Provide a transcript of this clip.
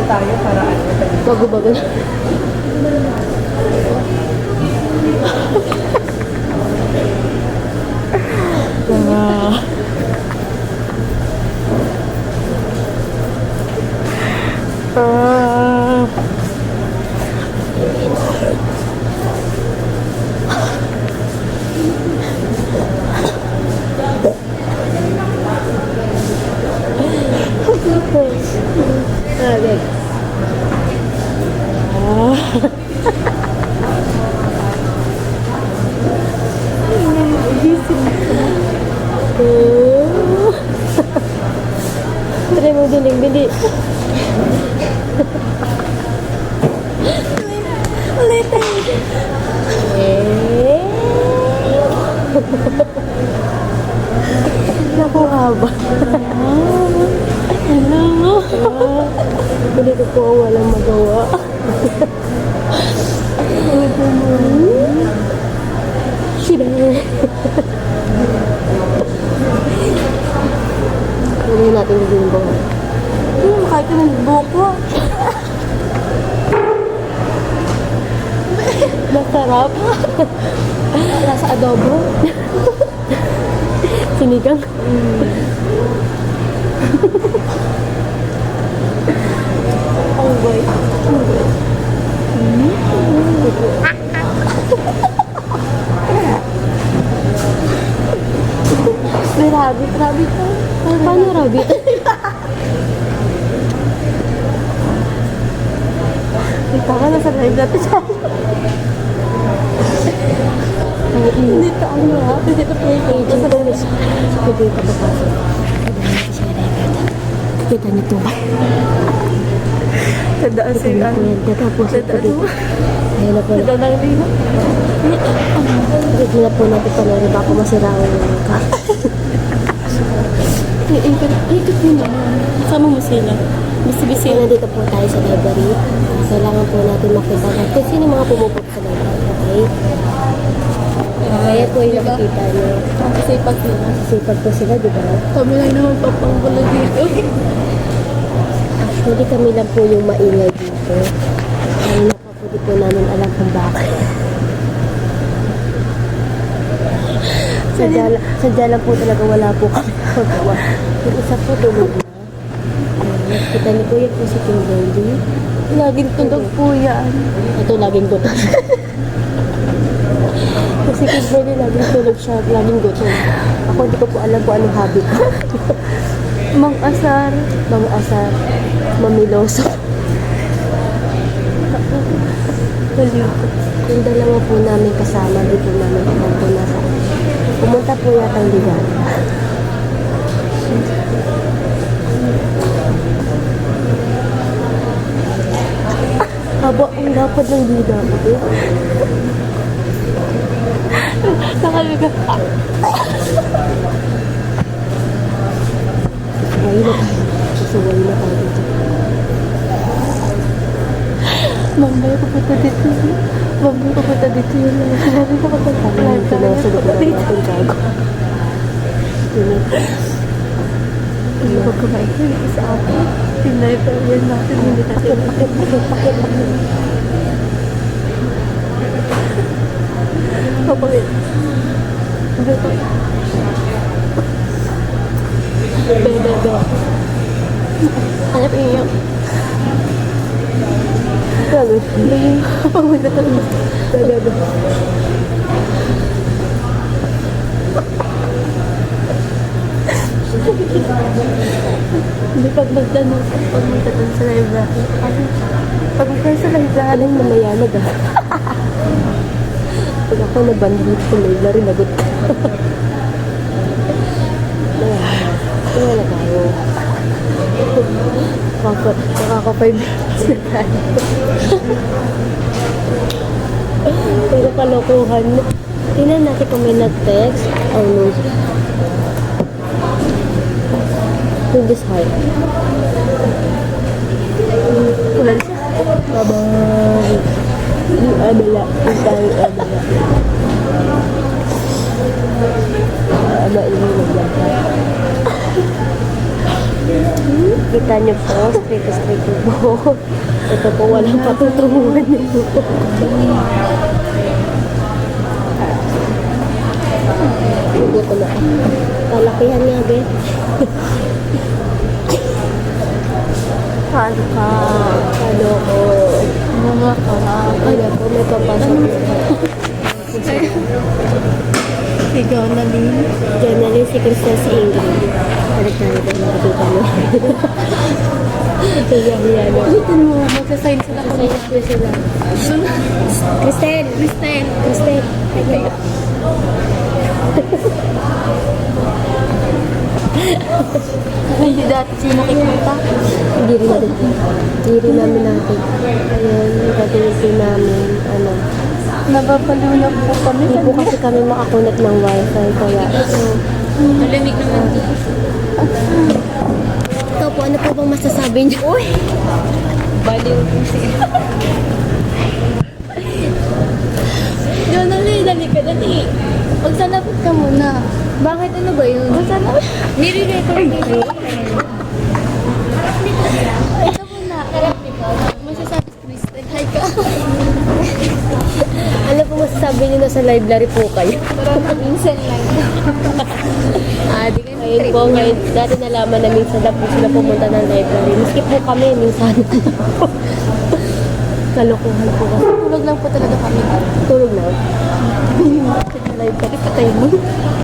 tayo para ano. Bago-bago na. Ah. Ah. Okay. Try mo dinig, bili. Ulit tayo. Naku, haba. Hello. Hindi ko po walang magawa. Sila. Hindi natin yung buho. Kahit ka ng buko. Masarap. Nasa adobo. Sinigang. Oh boy. May rabbit ka. Paano rabbit? Ikaw ka nasa live natin siya. Dito ano ha? Dito play ko. Agent ko, miss. Pwede ka papasok. Kita niyo ito ba? Tandaan si ano. Tapos ito dito. Ayun na po. Tandaan lang dito. Hindi na po natin panoorin. Baka masira ang ka. Ikot mo naman. Kasama mo sila. Bisi-bisi. Nandito po tayo sa library. Kailangan po natin makita natin sino yung mga pumupunta sa library. Okay? Kaya po yung nakikita niyo. Sipag sila. Sipag po sila, di ba? Kami lang naman papanggulo dito. Actually, kami lang po yung maingay dito. Kanina pa po di po namin alam kung bakit. Sadya lang po talaga wala po kami magawa. Yung isa po tulog na. Kita niyo po yung po si Kimberly. Laging tulog po yan. Ito laging gutom. Kasi Kimberly laging tulog siya, laging gutom. Ako hindi ko po alam kung anong habit ko. Mang-asar. Mga asar, mamiloso. Yung dalawa po namin kasama, di po namin alam po nasa. Pumunta po yata ang ligan. Haba ang dapat ng dida ko. Nakaliga. Suway na tayo. Suway na tayo dito. Mamaya pupunta dito. Mamaya pupunta dito yun. Sabi ko kapag Ang pinasulog na natin gago. Hindi ko kumain ko yung isa ako. Tinay pa yan natin. Hindi natin. Pakit. Papawin. Dito. Bebe. Ano pa yung Gago. Papawin na talaga. Gago. Hindi pag magtanong sa library. Pag magtanong sa library. Anong mamayanag ah? Pag ako nabandit sa library, lagot ko. Wala na tayo. Nakaka-5 minutes na tayo. Pero kalokohan. Tingnan natin kung may nag-text. Oh no. To this heart. Wala siya. Bye-bye. Yung abala. Yung tayo abala. Aba, ini lang. Kita niyo po, straight po. Ito po, walang patutunguhan nito. Buto na. Kalakihan nga, be. Paano ka? Ano ko? Mga ka. Ano po, may papasok. Sigaw na din. Generally, si Crystal si Ingrid. Balik na rin ang nakikita mo. Hiya-hiya na. Ulitin mo, magsasign sila ko. Masaya po sila. Crystal! Kristen. Crystal! Hindi dati siya nakikita. Hindi rin natin. Hindi rin namin natin. Ayun, natin po namin, ano. Nababaliw po kami. Hindi po kasi kami makakunik ng wifi, kaya, Malamig naman dito. ikaw po, ano po bang masasabi niyo? Uy! Baliw po sila. Diyan na rin, dali ka dali. Magsalapit ka muna. Bakit ano ba yun? Magsalapit. Nire-record dito. Ito muna. Masasabi si Kristen. Hi ka. Ano po masasabi niyo na sa library po kayo? Parang minsan lang. Di ngayon po, ngayon, dati nalaman na minsan na po sila pumunta ng library. Maski po kami, minsan. Kalokohan po kasi. Tulog lang po talaga kami. Tulog na. Live ka. Patay mo.